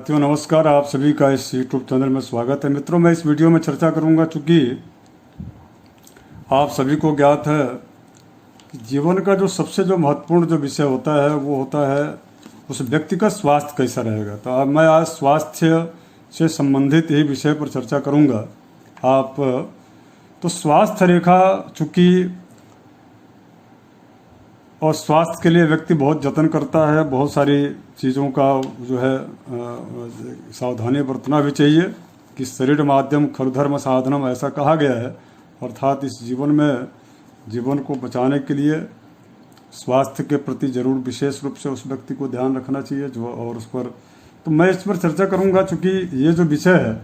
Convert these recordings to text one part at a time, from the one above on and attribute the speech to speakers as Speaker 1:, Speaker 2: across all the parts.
Speaker 1: साथियों नमस्कार, आप सभी का इस यूट्यूब चैनल में स्वागत है। मित्रों, मैं इस वीडियो में चर्चा करूंगा, चूँकि आप सभी को ज्ञात है कि जीवन का सबसे महत्वपूर्ण विषय होता है वो होता है उस व्यक्ति का स्वास्थ्य कैसा रहेगा। तो अब मैं आज स्वास्थ्य से संबंधित यही विषय पर चर्चा करूंगा। आप तो स्वास्थ्य रेखा, चूँकि और स्वास्थ्य के लिए व्यक्ति बहुत जतन करता है, बहुत सारी चीज़ों का सावधानी बरतना भी चाहिए कि शरीर माध्यम खरधर्म साधनम ऐसा कहा गया है। अर्थात इस जीवन को बचाने के लिए स्वास्थ्य के प्रति जरूर विशेष रूप से उस व्यक्ति को ध्यान रखना चाहिए और उस पर तो मैं इस पर चर्चा करूंगा, चूँकि ये जो विषय है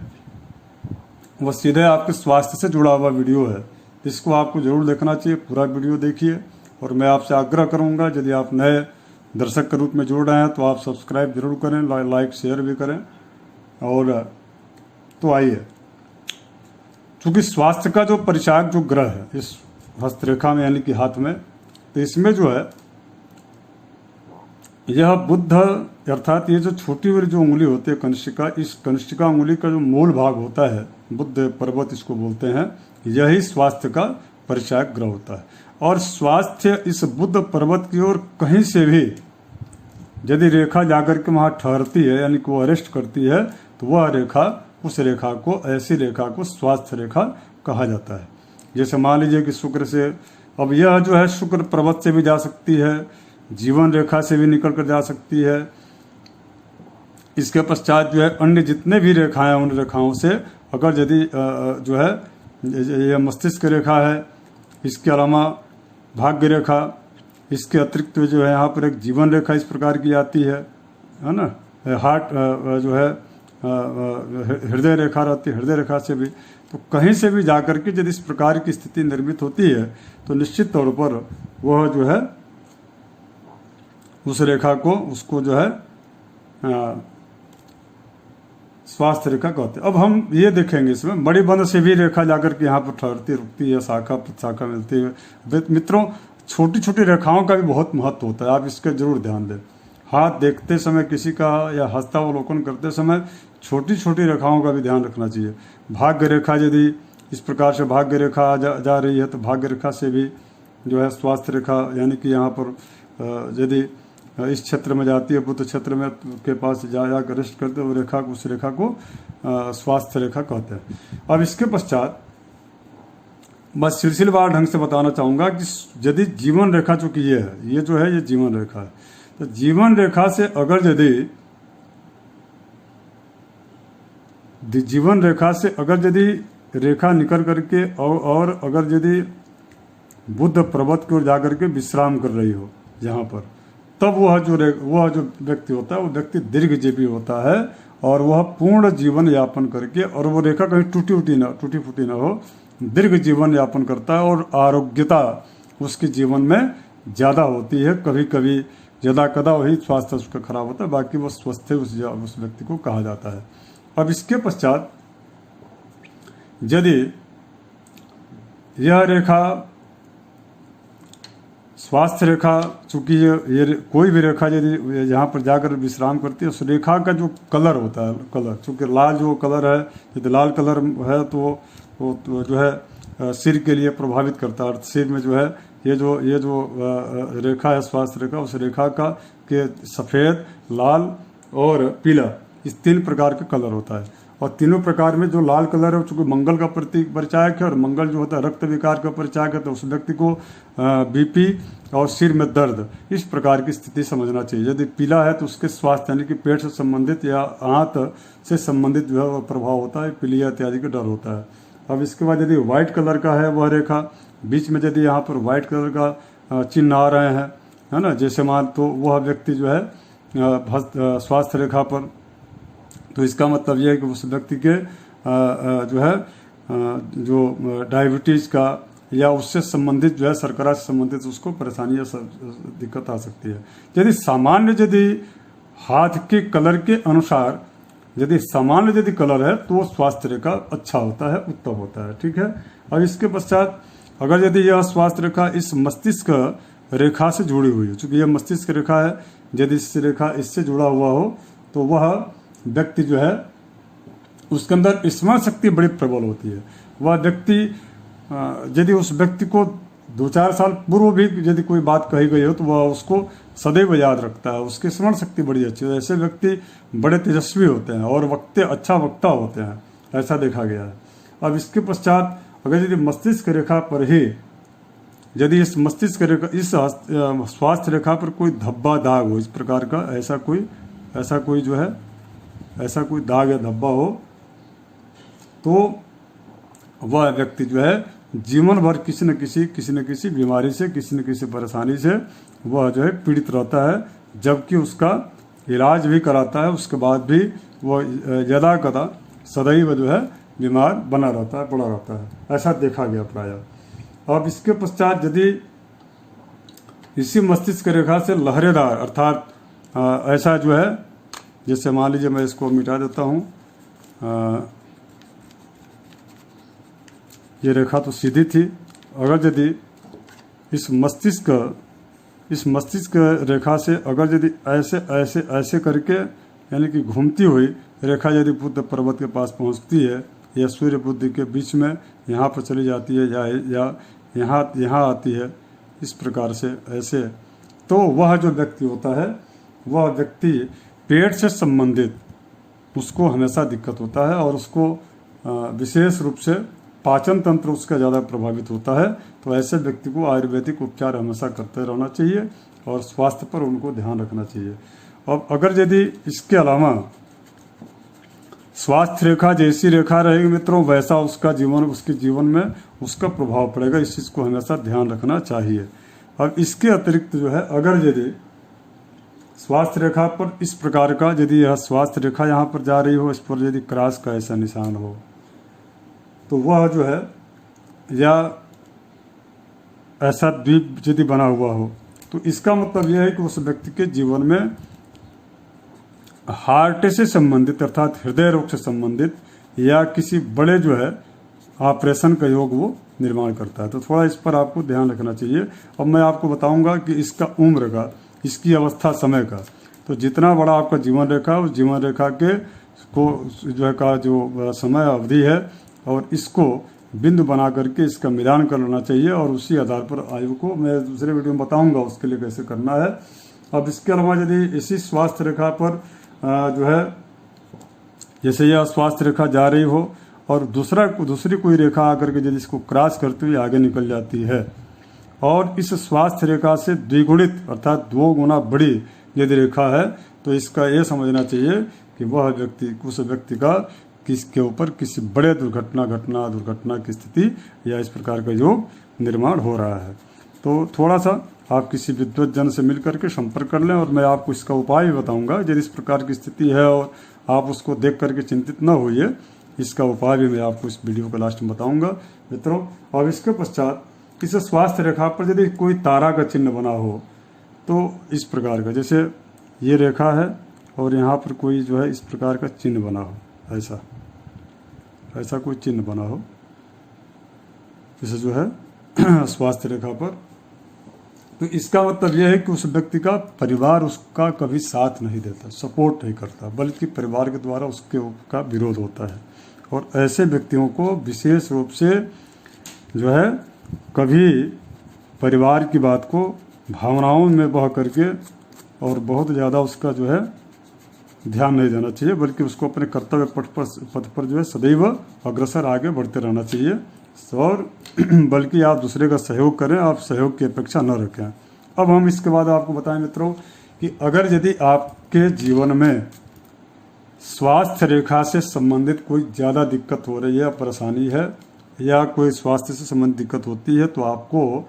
Speaker 1: वह सीधे आपके स्वास्थ्य से जुड़ा हुआ वीडियो है। इसको आपको जरूर देखना चाहिए, पूरा वीडियो देखिए। और मैं आपसे आग्रह करूंगा, यदि आप नए दर्शक के रूप में जुड़ रहे हैं तो आप सब्सक्राइब जरूर करें, लाइक शेयर भी करें। और तो आइए, चूँकि स्वास्थ्य का परिचायक ग्रह है इस हस्तरेखा में यानी कि हाथ में, तो इसमें यह बुध, अर्थात ये छोटी वाली उंगली होती है कनिष्ठिका, इस कनिष्ठिका उंगली का मूल भाग होता है, बुध पर्वत इसको बोलते हैं, यही स्वास्थ्य का परिचायक ग्रह होता है। और स्वास्थ्य इस बुध पर्वत की ओर कहीं से भी यदि रेखा जाकर के वहाँ ठहरती है यानी कि वो अरेस्ट करती है, तो वह रेखा, उस रेखा को, ऐसी रेखा को स्वास्थ्य रेखा कहा जाता है। जैसे मान लीजिए कि शुक्र से, अब यह शुक्र पर्वत से भी जा सकती है, जीवन रेखा से भी निकल कर जा सकती है। इसके पश्चात अन्य जितने भी रेखाएं, उन रेखाओं से अगर यदि यह मस्तिष्क रेखा है, इसके अलावा भाग्य रेखा, इसके अतिरिक्त यहाँ पर एक जीवन रेखा इस प्रकार की आती है ना, हार्ट हृदय रेखा रहती है, हृदय रेखा से भी। तो कहीं से भी जाकर के यदि इस प्रकार की स्थिति निर्मित होती है तो निश्चित तौर पर वह उस रेखा को, उसको स्वास्थ्य रेखा कहते हैं। अब हम ये देखेंगे, इसमें मणिबंध से भी रेखा जाकर के यहाँ पर ठहरती रुकती है, शाखा प्रशाखा मिलती है। मित्रों, छोटी छोटी रेखाओं का भी बहुत महत्व होता है, आप इसका जरूर ध्यान दें। हाथ देखते समय किसी का या हस्तावलोकन करते समय छोटी छोटी रेखाओं का भी ध्यान रखना चाहिए। भाग्य रेखा यदि इस प्रकार से भाग्य रेखा जा रही है तो भाग्य रेखा से भी स्वास्थ्य रेखा, यानी कि यहाँ पर यदि इस क्षेत्र में जाती है, बुध क्षेत्र में के पास जाकर रेस्ट करते हैं, वो रेखा, उस रेखा को स्वास्थ्य रेखा कहते हैं। अब इसके पश्चात बस सिलसिलेवार ढंग से बताना चाहूँगा कि यदि जीवन रेखा, चूँकि ये है, ये जीवन रेखा है, तो जीवन रेखा से अगर जीवन रेखा से यदि रेखा निकल करके और अगर यदि बुध पर्वत की ओर जाकर के विश्राम कर रही हो यहाँ पर, तब वह जो व्यक्ति होता है वो व्यक्ति दीर्घजीवी होता है और वह पूर्ण जीवन यापन करके, और वो रेखा कहीं टूटी फूटी ना हो, दीर्घ जीवन यापन करता है और आरोग्यता उसके जीवन में ज़्यादा होती है। कभी कभी ज़्यादा कदा वही स्वास्थ्य उसका खराब होता है, बाकी वो स्वस्थ है उस व्यक्ति को कहा जाता है। अब इसके पश्चात यदि यह रेखा स्वास्थ्य रेखा, चूँकि ये कोई भी रेखा यदि यहाँ पर जाकर विश्राम करती है, उस रेखा का कलर होता है, कलर, चूँकि लाल कलर है, यदि लाल कलर है तो वो सिर के लिए प्रभावित करता है। सिर में ये जो रेखा है स्वास्थ्य रेखा, उस रेखा का के सफ़ेद, लाल और पीला, इस 3 प्रकार का कलर होता है। और तीनों प्रकार में जो लाल कलर है चूँकि मंगल का परिचायक है, और मंगल होता है रक्त विकार का परिचायक है, तो उस व्यक्ति को बीपी और सिर में दर्द, इस प्रकार की स्थिति समझना चाहिए। यदि पीला है तो उसके स्वास्थ्य यानी कि पेट से संबंधित या आंत से संबंधित प्रभाव होता है, पीलिया इत्यादि का डर होता है। अब इसके बाद यदि व्हाइट कलर का है वह रेखा, बीच में यदि यहाँ पर व्हाइट कलर का चिन्ह आ रहे हैं, है ना, जैसे मान, तो वह व्यक्ति स्वास्थ्य रेखा पर, तो इसका मतलब यह है कि उस व्यक्ति के डायबिटीज़ का या उससे संबंधित शर्करा से संबंधित उसको परेशानी या दिक्कत आ सकती है। यदि सामान्य हाथ के कलर के अनुसार यदि कलर है तो स्वास्थ्य रेखा अच्छा होता है, उत्तम होता है, ठीक है। अब इसके पश्चात अगर यदि यह स्वास्थ्य रेखा इस मस्तिष्क रेखा से जुड़ी हुई हो, चूँकि यह मस्तिष्क रेखा है, यदि इस रेखा इससे जुड़ा हुआ हो तो वह व्यक्ति जो है उसके अंदर स्मरण शक्ति बड़ी प्रबल होती है। वह व्यक्ति यदि उस व्यक्ति को 2-4 साल पूर्व भी यदि कोई बात कही गई हो तो वह उसको सदैव याद रखता है, उसकी स्मरण शक्ति बड़ी अच्छी है। ऐसे व्यक्ति बड़े तेजस्वी होते हैं और अच्छा वक्ता होते हैं, ऐसा देखा गया है। अब इसके पश्चात अगर यदि मस्तिष्क रेखा पर ही यदि इस मस्तिष्क रेखा इस स्वास्थ्य रेखा पर कोई धब्बा दाग हो, इस प्रकार का ऐसा कोई जो है ऐसा कोई दाग या धब्बा हो, तो वह व्यक्ति जो है जीवन भर किसी न किसी बीमारी से, किसी न किसी परेशानी से वह जो है पीड़ित रहता है, जबकि उसका इलाज भी कराता है, उसके बाद भी वह यदा कदा सदैव जो है बीमार बना रहता है, पड़ा रहता है, ऐसा देखा गया प्रायः। अब इसके पश्चात यदि इसी मस्तिष्क रेखा से लहरेदार अर्थात ऐसा जो है, जैसे मान लीजिए मैं इसको मिटा देता हूँ, ये रेखा तो सीधी थी, अगर यदि इस मस्तिष्क रेखा से अगर यदि ऐसे करके यानी कि घूमती हुई रेखा यदि बुद्ध पर्वत के पास पहुंचती है या सूर्य बुद्ध के बीच में यहाँ पर चली जाती है या यहाँ आती है, इस प्रकार से ऐसे, तो वह जो व्यक्ति होता है वह व्यक्ति पेट से संबंधित उसको हमेशा दिक्कत होता है और उसको विशेष रूप से पाचन तंत्र उसका ज़्यादा प्रभावित होता है। तो ऐसे व्यक्ति को आयुर्वेदिक उपचार हमेशा करते रहना चाहिए और स्वास्थ्य पर उनको ध्यान रखना चाहिए। अब अगर यदि इसके अलावा स्वास्थ्य रेखा जैसी रेखा रहेगी मित्रों, वैसा उसके जीवन में उसका प्रभाव पड़ेगा, इस चीज़ को हमेशा ध्यान रखना चाहिए। अब इसके अतिरिक्त जो है, अगर यदि स्वास्थ्य रेखा पर इस प्रकार का यदि यह स्वास्थ्य रेखा यहाँ पर जा रही हो, इस पर यदि क्रॉस का ऐसा निशान हो, तो वह जो है या ऐसा द्वीप यदि बना हुआ हो, तो इसका मतलब यह है कि उस व्यक्ति के जीवन में हार्ट से संबंधित अर्थात हृदय रोग से संबंधित या किसी बड़े जो है ऑपरेशन का योग वो निर्माण करता है। तो थोड़ा इस पर आपको ध्यान रखना चाहिए। अब मैं आपको बताऊंगा कि इसका उम्र का, इसकी अवस्था, समय का, तो जितना बड़ा आपका जीवन रेखा, उस जीवन रेखा के को जो है का जो समय अवधि है और इसको बिंदु बना करके इसका मिलान कर लेना चाहिए और उसी आधार पर आयु को मैं दूसरे वीडियो में बताऊंगा उसके लिए कैसे करना है। अब इसके अलावा यदि इसी स्वास्थ्य रेखा पर जो है जैसे यह स्वास्थ्य रेखा जा रही हो और दूसरी कोई रेखा आकर के यदि इसको क्रॉस करते हुए आगे निकल जाती है और इस स्वास्थ्य रेखा से द्विगुणित अर्थात 2 गुना बड़ी यदि रेखा है, तो इसका ये समझना चाहिए कि वह व्यक्ति उस व्यक्ति का किसके ऊपर किसी बड़े दुर्घटना की स्थिति या इस प्रकार का योग निर्माण हो रहा है। तो थोड़ा सा आप किसी विद्वत जन से मिल करके संपर्क कर लें और मैं आपको इसका उपाय भी बताऊंगा। यदि इस प्रकार की स्थिति है और आप उसको देख करके चिंतित न होइए, इसका उपाय भी मैं आपको इस वीडियो के लास्ट में बताऊंगा मित्रों। और इसके पश्चात इस स्वास्थ्य रेखा पर यदि कोई तारा का चिन्ह बना हो, तो इस प्रकार का, जैसे ये रेखा है और यहाँ पर कोई जो है इस प्रकार का चिन्ह बना हो, ऐसा कोई चिन्ह बना हो, जैसे जो है स्वास्थ्य रेखा पर, तो इसका मतलब यह है कि उस व्यक्ति का परिवार उसका कभी साथ नहीं देता, सपोर्ट नहीं करता, बल्कि परिवार के द्वारा उसका विरोध होता है। और ऐसे व्यक्तियों को विशेष रूप से जो है कभी परिवार की बात को भावनाओं में बह करके और बहुत ज़्यादा उसका जो है ध्यान नहीं देना चाहिए, बल्कि उसको अपने कर्तव्य पथ पर जो है सदैव अग्रसर आगे बढ़ते रहना चाहिए और बल्कि आप दूसरे का सहयोग करें, आप सहयोग की अपेक्षा न रखें। अब हम इसके बाद आपको बताएं मित्रों कि अगर यदि आपके जीवन में स्वास्थ्य रेखा से संबंधित कोई ज़्यादा दिक्कत हो रही है, परेशानी है या कोई स्वास्थ्य से संबंधित दिक्कत होती है, तो आपको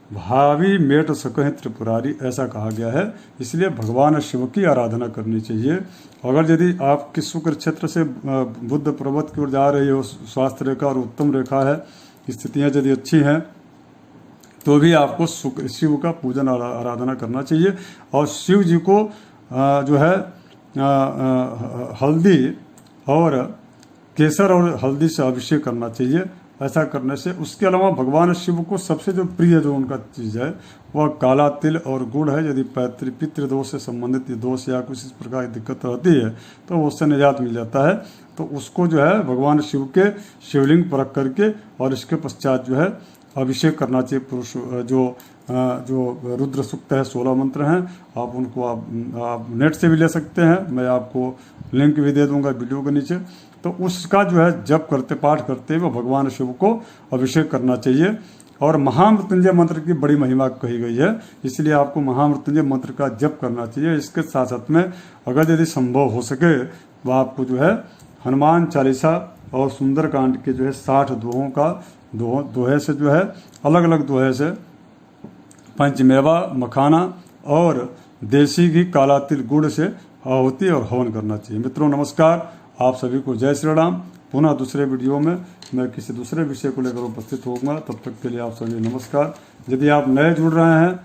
Speaker 1: भावी मेट सकहि त्रिपुरारी ऐसा कहा गया है, इसलिए भगवान शिव की आराधना करनी चाहिए। अगर यदि आपके शुक्र क्षेत्र से बुद्ध पर्वत की ओर जा रही हो स्वास्थ्य रेखा और उत्तम रेखा है, स्थितियाँ यदि अच्छी हैं, तो भी आपको शिव का पूजन आराधना करना चाहिए और शिव जी को जो है हल्दी और केसर और हल्दी से अभिषेक करना चाहिए ऐसा करने से। उसके अलावा भगवान शिव को सबसे जो प्रिय जो उनका चीज़ है वह काला तिल और गुड़ है। यदि पितृदोष से संबंधित दोष या कुछ इस प्रकार की दिक्कत रहती है तो उससे निजात मिल जाता है। तो उसको जो है भगवान शिव के शिवलिंग पर रख करके और इसके पश्चात जो है अभिषेक करना चाहिए। पुरुष जो रुद्र सूक्त है 16 मंत्र हैं, आप उनको आप नेट से भी ले सकते हैं, मैं आपको लिंक भी दे दूंगा वीडियो के नीचे। तो उसका जो है जप करते पाठ करते हुए भगवान शिव को अभिषेक करना चाहिए। और महामृत्युंजय मंत्र की बड़ी महिमा कही गई है, इसलिए आपको महामृत्युंजय मंत्र का जप करना चाहिए। इसके साथ साथ में अगर यदि संभव हो सके तो आपको जो है हनुमान चालीसा और सुंदरकांड के जो है 60 दोहों का दोहे से जो है अलग अलग दोहे से पंचमेवा मखाना और देसी घी काला तिल गुड़ से आहुति और हवन करना चाहिए। मित्रों नमस्कार, आप सभी को जय श्री राम। पुनः दूसरे वीडियो में मैं किसी दूसरे विषय को लेकर उपस्थित होऊंगा, तब तक के लिए आप सभी नमस्कार। यदि आप नए जुड़ रहे हैं